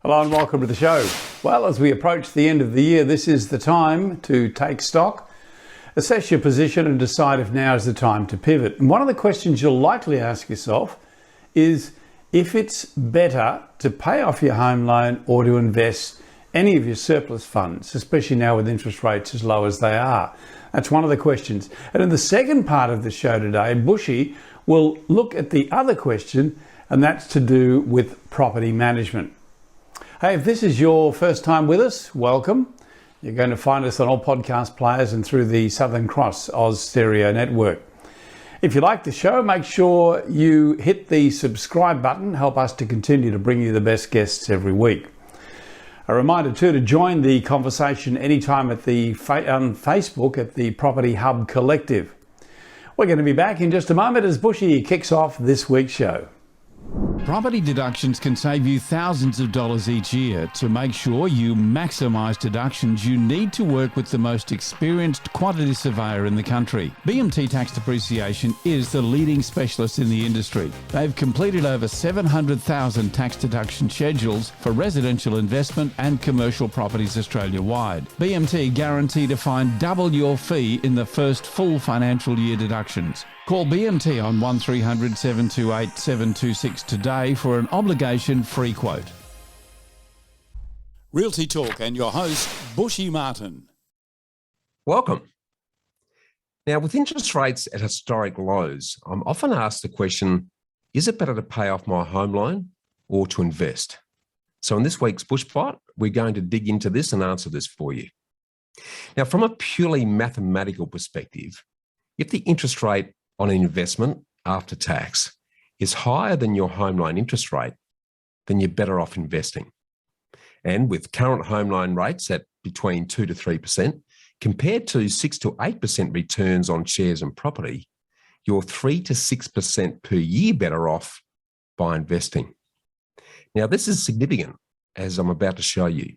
Hello and welcome to the show. Well, as we approach the end of the year, this is the time to take stock, assess your position and decide if now is the time to pivot. And one of the questions you'll likely ask yourself is if it's better to pay off your home loan or to invest any of your surplus funds, especially now with interest rates as low as they are. That's one of the questions. And in the second part of the show today, Bushy will look at the other question, and that's to do with property management. Hey, if this is your first time with us, welcome. You're going to find us on all podcast players and through the Southern Cross Oz Stereo Network. If you like the show, make sure you hit the subscribe button. Help us to continue to bring you the best guests every week. A reminder too to join the conversation anytime at on Facebook at the Property Hub Collective. We're going to be back in just a moment as Bushy kicks off this week's show. Property deductions can save you thousands of dollars each year. To make sure you maximise deductions, you need to work with the most experienced quantity surveyor in the country. BMT Tax Depreciation is the leading specialist in the industry. They've completed over 700,000 tax deduction schedules for residential investment and commercial properties Australia-wide. BMT guarantee to find double your fee in the first full financial year deductions. Call BMT on 1300 728 726 today for an obligation-free quote. Realty Talk and your host, Bushy Martin. Welcome. Now, with interest rates at historic lows, I'm often asked the question, is it better to pay off my home loan or to invest? So in this week's Bushbite, we're going to dig into this and answer this for you. Now, from a purely mathematical perspective, if the interest rate on an investment after tax is higher than your home loan interest rate, then you're better off investing. And with current home loan rates at between 2 to 3%, compared to 6 to 8% returns on shares and property, you're 3 to 6% per year better off by investing. Now, this is significant, as I'm about to show you.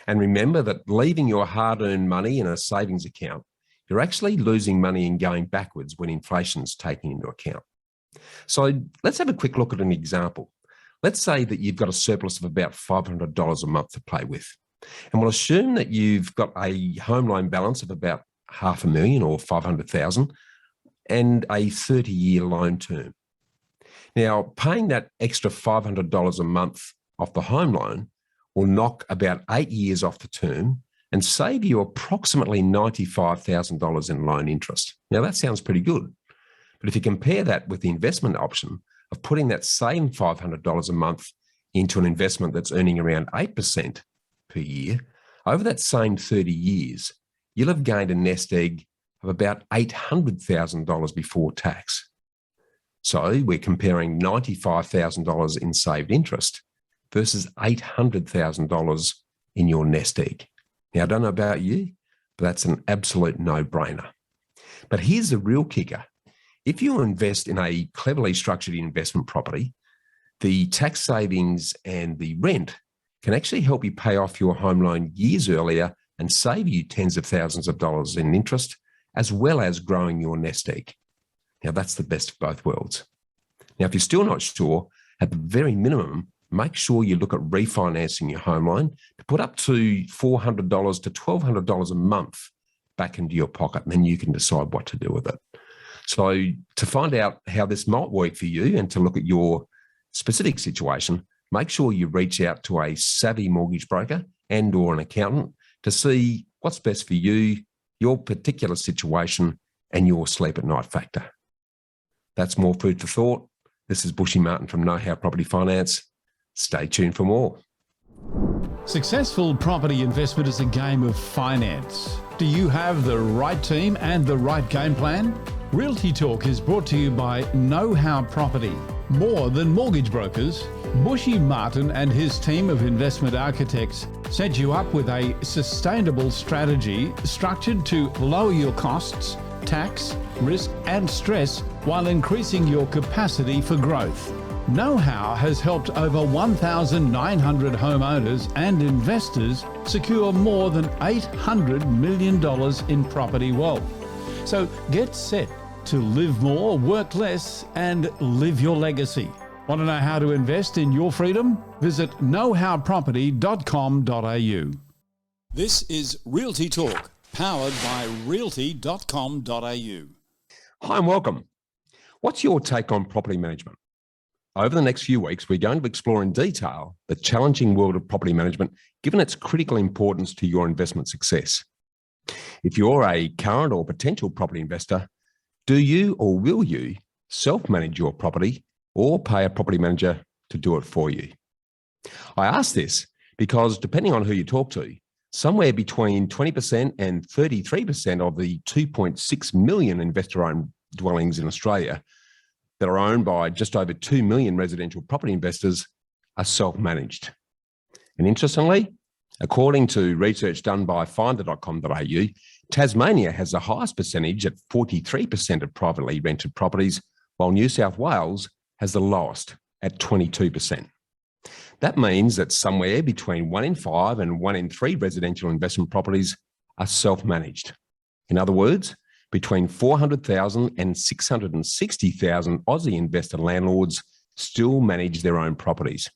And remember that leaving your hard-earned money in a savings account, you're actually losing money and going backwards when inflation's taken into account. So let's have a quick look at an example. Let's say that you've got a surplus of about $500 a month to play with. And we'll assume that you've got a home loan balance of about $500,000 or $500,000 and a 30-year loan term. Now, paying that extra $500 a month off the home loan will knock about 8 years off the term and save you approximately $95,000 in loan interest. Now, that sounds pretty good. But if you compare that with the investment option of putting that same $500 a month into an investment that's earning around 8% per year, over that same 30 years, you'll have gained a nest egg of about $800,000 before tax. So we're comparing $95,000 in saved interest versus $800,000 in your nest egg. Now, I don't know about you, but that's an absolute no-brainer. But here's the real kicker. If you invest in a cleverly structured investment property, the tax savings and the rent can actually help you pay off your home loan years earlier and save you tens of thousands of dollars in interest, as well as growing your nest egg. Now, that's the best of both worlds. Now, if you're still not sure, at the very minimum, make sure you look at refinancing your home loan to put up to $400 to $1,200 a month back into your pocket, and then you can decide what to do with it. So to find out how this might work for you and to look at your specific situation, make sure you reach out to a savvy mortgage broker and or an accountant to see what's best for you, your particular situation, and your sleep at night factor. That's more food for thought. This is Bushy Martin from Know How Property Finance. Stay tuned for more. Successful property investment is a game of finance. Do you have the right team and the right game plan? Realty Talk is brought to you by Know How Property. More than mortgage brokers, Bushy Martin and his team of investment architects set you up with a sustainable strategy structured to lower your costs, tax, risk and stress while increasing your capacity for growth. Know How has helped over 1,900 homeowners and investors secure more than $800 million in property wealth. So get set to live more, work less, and live your legacy. Want to know how to invest in your freedom? Visit knowhowproperty.com.au. This is Realty Talk, powered by realty.com.au. Hi and welcome. What's your take on property management? Over the next few weeks, we're going to explore in detail the challenging world of property management, given its critical importance to your investment success. If you're a current or potential property investor, do you or will you self-manage your property or pay a property manager to do it for you? I ask this because depending on who you talk to, somewhere between 20% and 33% of the 2.6 million investor-owned dwellings in Australia that are owned by just over 2 million residential property investors are self-managed. And interestingly, according to research done by finder.com.au, Tasmania has the highest percentage at 43% of privately rented properties, while New South Wales has the lowest at 22%. That means that somewhere between 1 in 5 and 1 in 3 residential investment properties are self-managed. In other words, between 400,000 and 660,000 Aussie investor landlords still manage their own properties.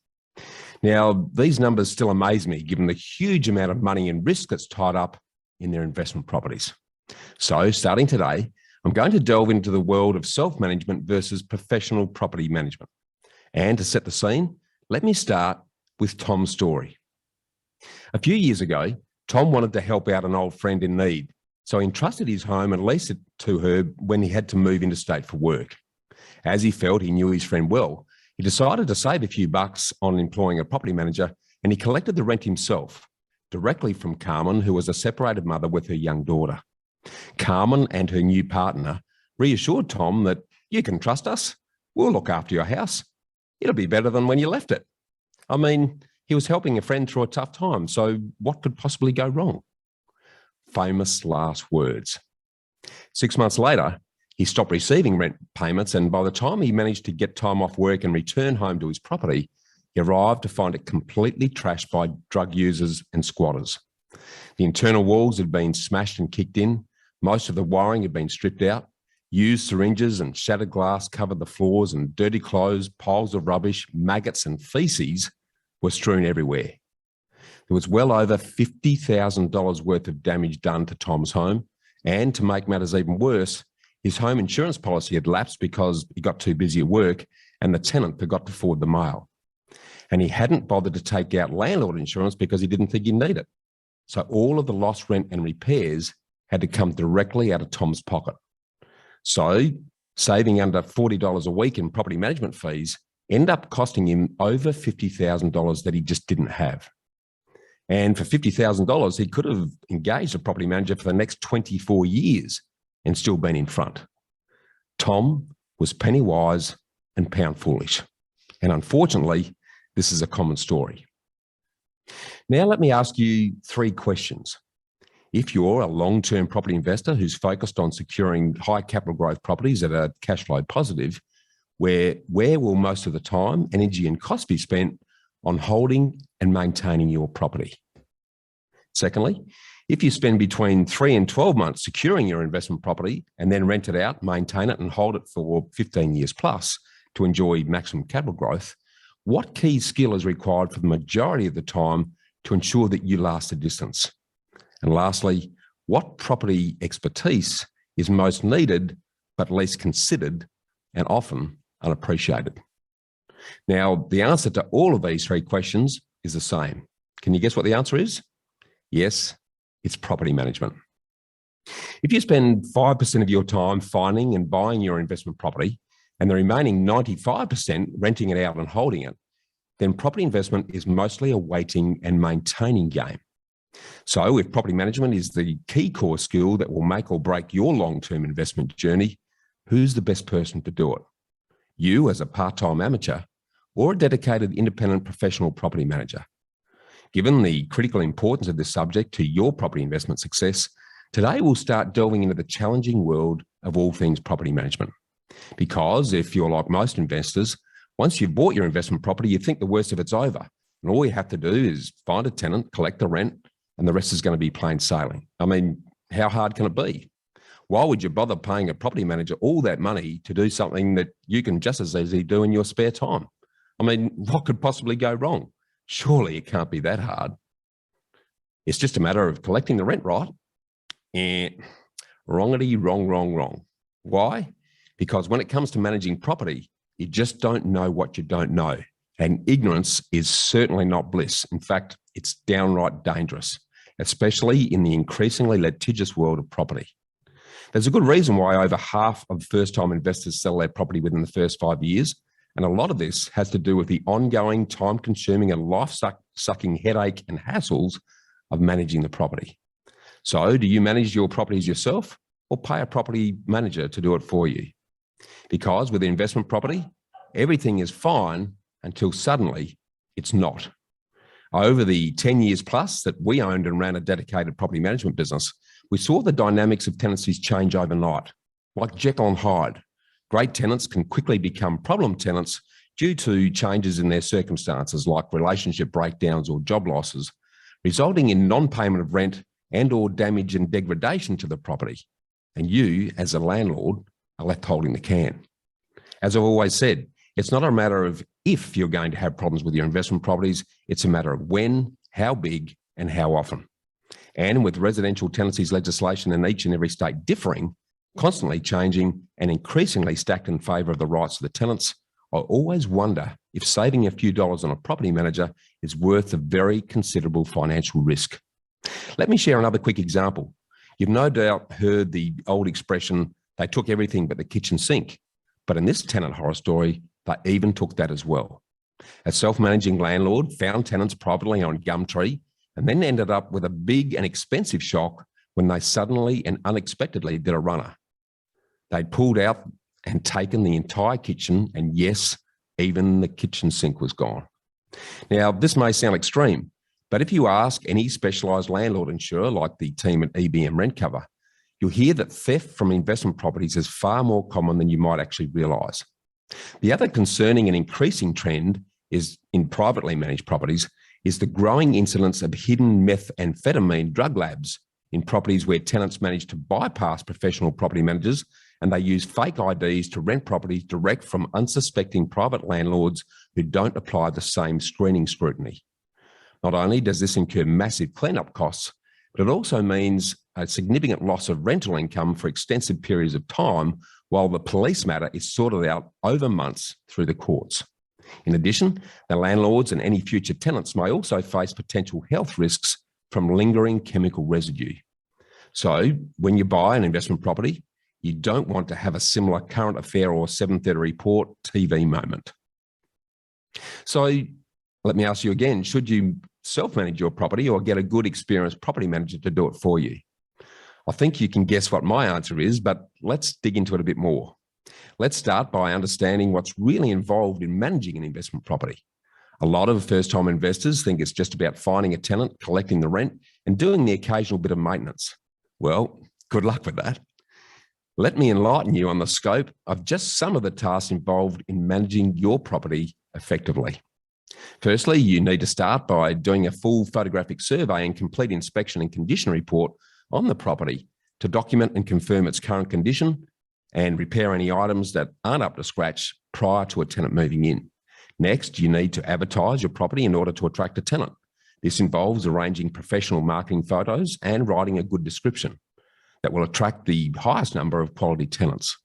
Now, these numbers still amaze me given the huge amount of money and risk that's tied up in their investment properties. So, starting today, I'm going to delve into the world of self-management versus professional property management. And to set the scene, let me start with Tom's story. A few years ago, Tom wanted to help out an old friend in need, so he entrusted his home and leased it to her when he had to move interstate for work. As he felt he knew his friend well, he decided to save a few bucks on employing a property manager, and he collected the rent himself, directly from Carmen, who was a separated mother with her young daughter. Carmen and her new partner reassured Tom that, "You can trust us. We'll look after your house. It'll be better than when you left it." I mean, he was helping a friend through a tough time, so what could possibly go wrong? Famous last words. 6 months later, he stopped receiving rent payments, and by the time he managed to get time off work and return home to his property, he arrived to find it completely trashed by drug users and squatters. The internal walls had been smashed and kicked in, most of the wiring had been stripped out, used syringes and shattered glass covered the floors, and dirty clothes, piles of rubbish, maggots and feces were strewn everywhere. There was well over $50,000 worth of damage done to Tom's home, and to make matters even worse, his home insurance policy had lapsed because he got too busy at work and the tenant forgot to forward the mail. And he hadn't bothered to take out landlord insurance because he didn't think he'd need it. So all of the lost rent and repairs had to come directly out of Tom's pocket. So saving under $40 a week in property management fees ended up costing him over $50,000 that he just didn't have. And for $50,000, he could have engaged a property manager for the next 24 years and still been in front. Tom was penny wise and pound foolish. And unfortunately, this is a common story. Now, let me ask you 3 questions. If you're a long-term property investor who's focused on securing high capital growth properties that are cash flow positive, where will most of the time, energy and cost be spent on holding and maintaining your property? Secondly, if you spend between 3 and 12 months securing your investment property and then rent it out, maintain it and hold it for 15 years plus to enjoy maximum capital growth, what key skill is required for the majority of the time to ensure that you last the distance? And lastly, what property expertise is most needed but least considered and often unappreciated? Now, the answer to all of these 3 questions is the same. Can you guess what the answer is? Yes, it's property management. If you spend 5% of your time finding and buying your investment property and the remaining 95% renting it out and holding it, then property investment is mostly a waiting and maintaining game. So if property management is the key core skill that will make or break your long-term investment journey, who's the best person to do it? You as a part-time amateur or a dedicated independent professional property manager? Given the critical importance of this subject to your property investment success, today we'll start delving into the challenging world of all things property management. Because if you're like most investors, once you've bought your investment property, you think the worst of it's over. And all you have to do is find a tenant, collect the rent, and the rest is going to be plain sailing. I mean, how hard can it be? Why would you bother paying a property manager all that money to do something that you can just as easily do in your spare time? I mean, what could possibly go wrong? Surely it can't be that hard. It's just a matter of collecting the rent right. Wrongity, wrong. Why? Because when it comes to managing property, you just don't know what you don't know. And ignorance is certainly not bliss. In fact, it's downright dangerous, especially in the increasingly litigious world of property. There's a good reason why over half of first-time investors sell their property within the first 5 years. And a lot of this has to do with the ongoing time-consuming and life-sucking headache and hassles of managing the property. So do you manage your properties yourself or pay a property manager to do it for you? Because with investment property, everything is fine until suddenly it's not. Over the 10 years plus that we owned and ran a dedicated property management business, we saw the dynamics of tenancies change overnight. Like Jekyll and Hyde, great tenants can quickly become problem tenants due to changes in their circumstances like relationship breakdowns or job losses, resulting in non-payment of rent and or damage and degradation to the property. And you, as a landlord, are left holding the can. As I've always said, it's not a matter of if you're going to have problems with your investment properties, it's a matter of when, how big, and how often. And with residential tenancies legislation in each and every state differing, constantly changing, and increasingly stacked in favour of the rights of the tenants, I always wonder if saving a few dollars on a property manager is worth a very considerable financial risk. Let me share another quick example. You've no doubt heard the old expression, they took everything but the kitchen sink. But in this tenant horror story, they even took that as well. A self-managing landlord found tenants privately on Gumtree and then ended up with a big and expensive shock when they suddenly and unexpectedly did a runner. They'd pulled out and taken the entire kitchen, and yes, even the kitchen sink was gone. Now, this may sound extreme, but if you ask any specialised landlord insurer like the team at EBM Rent Cover, you'll hear that theft from investment properties is far more common than you might actually realise. The other concerning and increasing trend is in privately managed properties is the growing incidence of hidden methamphetamine drug labs in properties where tenants manage to bypass professional property managers and they use fake IDs to rent properties direct from unsuspecting private landlords who don't apply the same screening scrutiny. Not only does this incur massive cleanup costs, but it also means a significant loss of rental income for extensive periods of time while the police matter is sorted out over months through the courts. In addition, the landlords and any future tenants may also face potential health risks from lingering chemical residue. So when you buy an investment property, you don't want to have a similar current affair or 7:30 report TV moment. So let me ask you again, should you self-manage your property or get a good experienced property manager to do it for you? I think you can guess what my answer is, but let's dig into it a bit more. Let's start by understanding what's really involved in managing an investment property. A lot of first-time investors think it's just about finding a tenant, collecting the rent, and doing the occasional bit of maintenance. Well, good luck with that. Let me enlighten you on the scope of just some of the tasks involved in managing your property effectively. Firstly, you need to start by doing a full photographic survey and complete inspection and condition report on the property to document and confirm its current condition and repair any items that aren't up to scratch prior to a tenant moving in. Next, you need to advertise your property in order to attract a tenant. This involves arranging professional marketing photos and writing a good description that will attract the highest number of quality tenants.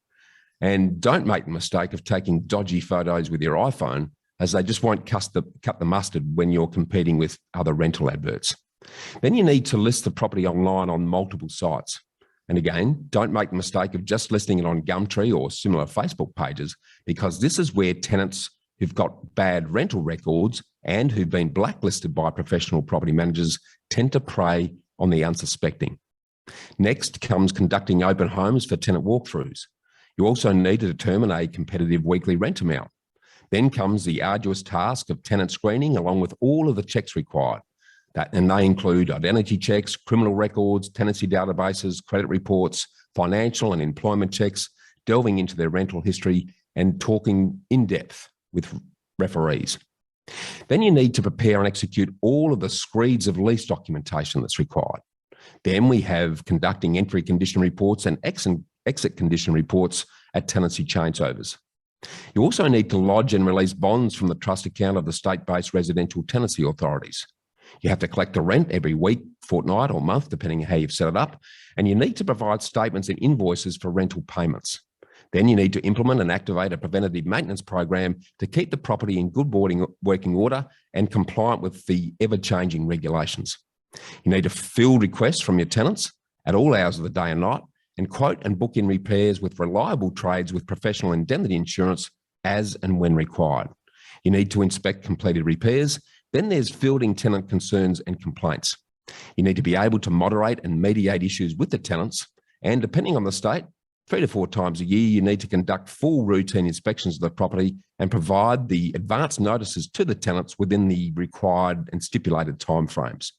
And don't make the mistake of taking dodgy photos with your iPhone, as they just won't cut the mustard when you're competing with other rental adverts. Then you need to list the property online on multiple sites. And again, don't make the mistake of just listing it on Gumtree or similar Facebook pages, because this is where tenants who've got bad rental records and who've been blacklisted by professional property managers tend to prey on the unsuspecting. Next comes conducting open homes for tenant walkthroughs. You also need to determine a competitive weekly rent amount. Then comes the arduous task of tenant screening, along with all of the checks required. And they include identity checks, criminal records, tenancy databases, credit reports, financial and employment checks, delving into their rental history and talking in depth with referees. Then you need to prepare and execute all of the screeds of lease documentation that's required. Then we have conducting entry condition reports and exit condition reports at tenancy changeovers. You also need to lodge and release bonds from the trust account of the state-based residential tenancy authorities. You have to collect the rent every week, fortnight or month, depending on how you've set it up, and you need to provide statements and invoices for rental payments. Then you need to implement and activate a preventative maintenance program to keep the property in good working order and compliant with the ever-changing regulations. You need to field requests from your tenants at all hours of the day and night and quote and book in repairs with reliable trades with professional indemnity insurance as and when required. You need to inspect completed repairs. Then there's fielding tenant concerns and complaints. You need to be able to moderate and mediate issues with the tenants, and depending on the state, 3 to 4 times a year, you need to conduct full routine inspections of the property and provide the advance notices to the tenants within the required and stipulated timeframes.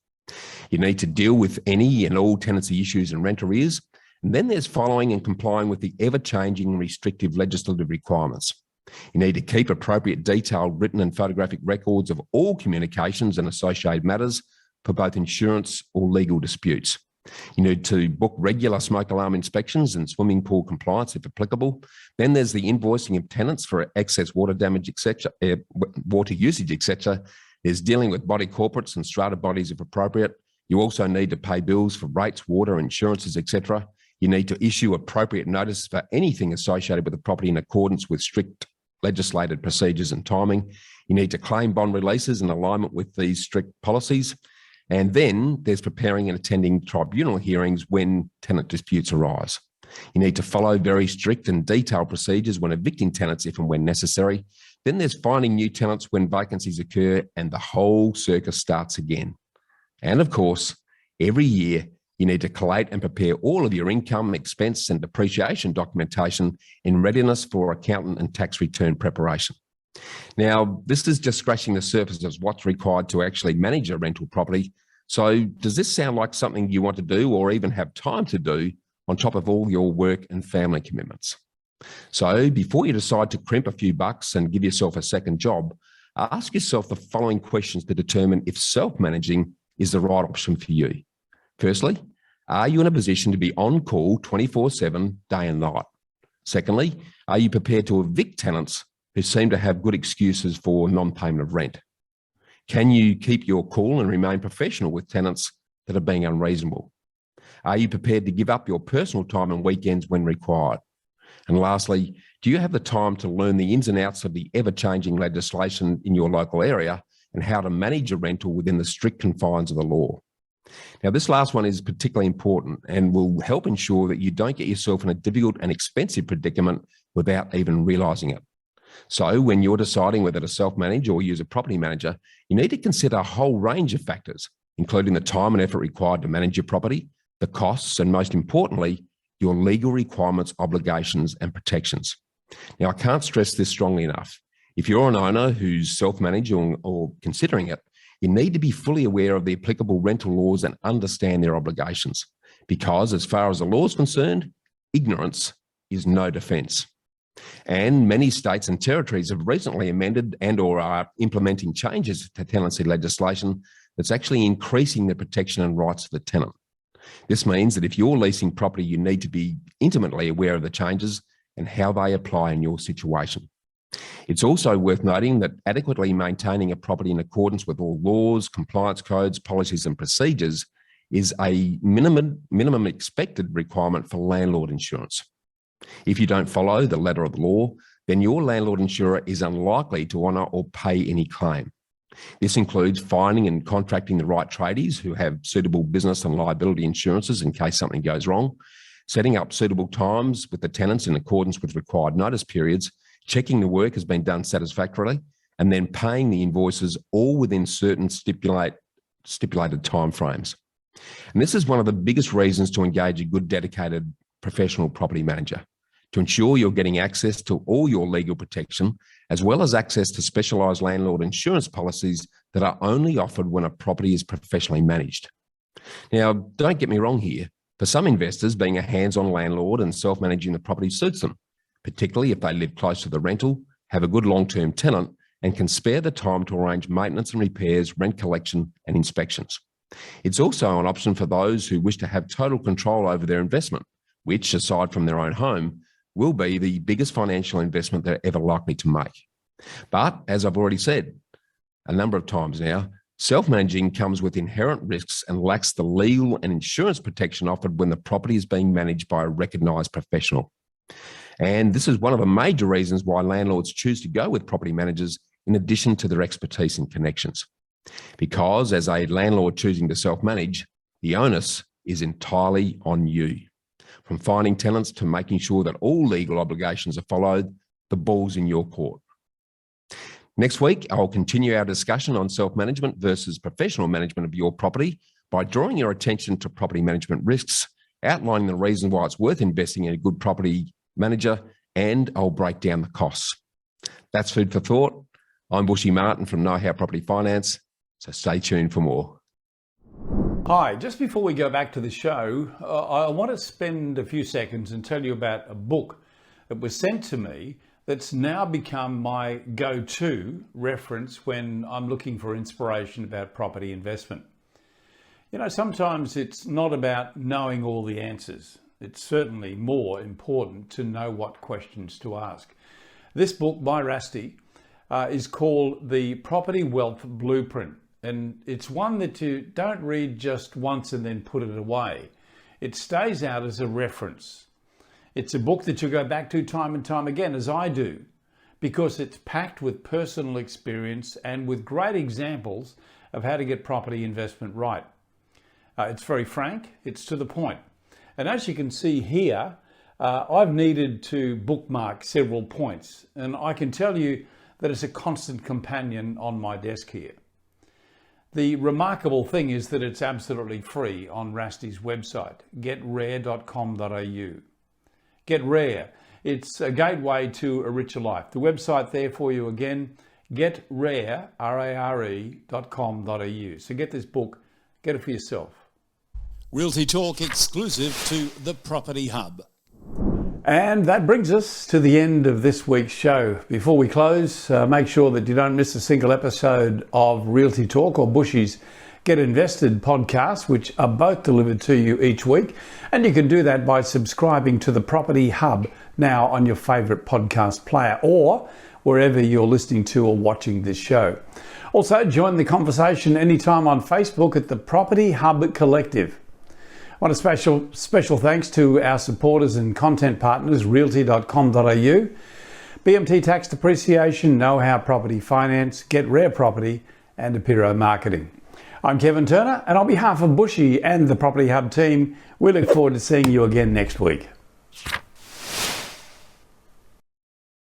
You need to deal with any and all tenancy issues and rent arrears. And then there's following and complying with the ever-changing restrictive legislative requirements. You need to keep appropriate detailed written and photographic records of all communications and associated matters for both insurance or legal disputes. You need to book regular smoke alarm inspections and swimming pool compliance if applicable. Then there's the invoicing of tenants for excess water damage, etc., water usage, etc. There's dealing with body corporates and strata bodies if appropriate. You also need to pay bills for rates, water, insurances, etc. You need to issue appropriate notice for anything associated with the property in accordance with strict legislated procedures and timing. You need to claim bond releases in alignment with these strict policies. And then there's preparing and attending tribunal hearings when tenant disputes arise. You need to follow very strict and detailed procedures when evicting tenants if and when necessary. Then there's finding new tenants when vacancies occur, and the whole circus starts again. And of course, every year, you need to collate and prepare all of your income, expense and depreciation documentation in readiness for accountant and tax return preparation. Now, this is just scratching the surface of what's required to actually manage a rental property. So does this sound like something you want to do or even have time to do on top of all your work and family commitments? So before you decide to crimp a few bucks and give yourself a second job, ask yourself the following questions to determine if self-managing is the right option for you. Firstly, are you in a position to be on call 24/7, day and night? Secondly, are you prepared to evict tenants who seem to have good excuses for non-payment of rent? Can you keep your cool and remain professional with tenants that are being unreasonable? Are you prepared to give up your personal time and weekends when required? And lastly, do you have the time to learn the ins and outs of the ever-changing legislation in your local area and how to manage a rental within the strict confines of the law? Now, this last one is particularly important and will help ensure that you don't get yourself in a difficult and expensive predicament without even realising it. So when you're deciding whether to self-manage or use a property manager, you need to consider a whole range of factors, including the time and effort required to manage your property, the costs, and most importantly, your legal requirements, obligations, and protections. Now, I can't stress this strongly enough. If you're an owner who's self-managing or considering it, you need to be fully aware of the applicable rental laws and understand their obligations, because as far as the law is concerned, ignorance is no defence. And many states and territories have recently amended and or are implementing changes to tenancy legislation that's actually increasing the protection and rights of the tenant. This means that if you're leasing property, you need to be intimately aware of the changes and how they apply in your situation. It's also worth noting that adequately maintaining a property in accordance with all laws, compliance codes, policies and procedures is a minimum expected requirement for landlord insurance. If you don't follow the letter of the law, then your landlord insurer is unlikely to honour or pay any claim. This includes finding and contracting the right tradies who have suitable business and liability insurances in case something goes wrong, setting up suitable times with the tenants in accordance with required notice periods, checking the work has been done satisfactorily, and then paying the invoices all within certain stipulated timeframes. And this is one of the biggest reasons to engage a good, dedicated professional property manager, to ensure you're getting access to all your legal protection, as well as access to specialised landlord insurance policies that are only offered when a property is professionally managed. Now, don't get me wrong here. For some investors, being a hands-on landlord and self-managing the property suits them, particularly if they live close to the rental, have a good long-term tenant, and can spare the time to arrange maintenance and repairs, rent collection, and inspections. It's also an option for those who wish to have total control over their investment, which, aside from their own home, will be the biggest financial investment they're ever likely to make. But as I've already said a number of times now, self-managing comes with inherent risks and lacks the legal and insurance protection offered when the property is being managed by a recognised professional. And this is one of the major reasons why landlords choose to go with property managers in addition to their expertise and connections. Because as a landlord choosing to self-manage, the onus is entirely on you. From finding tenants to making sure that all legal obligations are followed, the ball's in your court. Next week, I'll continue our discussion on self-management versus professional management of your property by drawing your attention to property management risks, outlining the reason why it's worth investing in a good property manager, and I'll break down the costs. That's food for thought. I'm Bushy Martin from Know How Property Finance, so stay tuned for more. Hi, just before we go back to the show, I want to spend a few seconds and tell you about a book that was sent to me that's now become my go-to reference when I'm looking for inspiration about property investment. You know, sometimes it's not about knowing all the answers. It's certainly more important to know what questions to ask. This book by Realty is called The Property Wealth Blueprint. And it's one that you don't read just once and then put it away. It stays out as a reference. It's a book that you go back to time and time again, as I do, because it's packed with personal experience and with great examples of how to get property investment right. It's very frank, it's to the point. And as you can see here, I've needed to bookmark several points, and I can tell you that it's a constant companion on my desk here. The remarkable thing is that it's absolutely free on Realty's website, getrare.com.au. Get Rare. It's a gateway to a richer life. The website there for you again, getrare, rare.com.au. So get this book, get it for yourself. Realty Talk exclusive to the Property Hub. And that brings us to the end of this week's show. Before we close, make sure that you don't miss a single episode of Realty Talk or Bushy's Get Invested podcast, which are both delivered to you each week. And you can do that by subscribing to the Property Hub now on your favourite podcast player or wherever you're listening to or watching this show. Also, join the conversation anytime on Facebook at the Property Hub Collective. I want a special thanks to our supporters and content partners, realty.com.au, BMT Tax Depreciation, Know How Property Finance, Get Rare Property, and Apiro Marketing. I'm Kevin Turner, and on behalf of Bushy and the Property Hub team, we look forward to seeing you again next week.